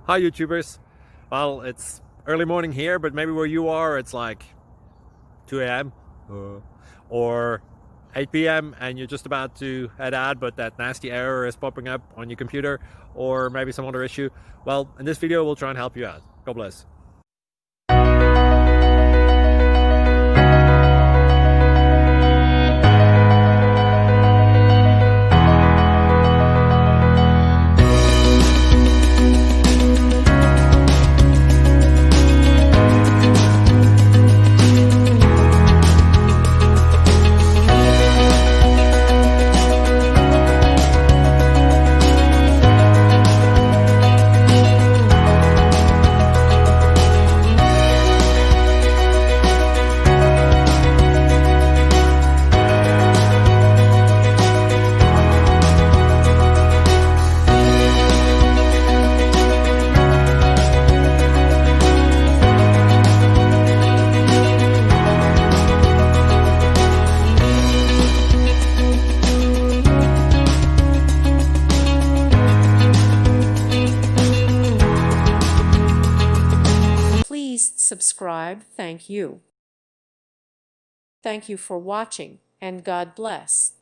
Hi YouTubers. Well, it's early morning here, but maybe where you are it's like 2 a.m. or 8 p.m. and you're just about to head out, but that nasty error is popping up on your computer, or maybe some other issue. Well, in this video we'll try and help you out. God bless. Please subscribe. Thank you. Thank you for watching, and God bless.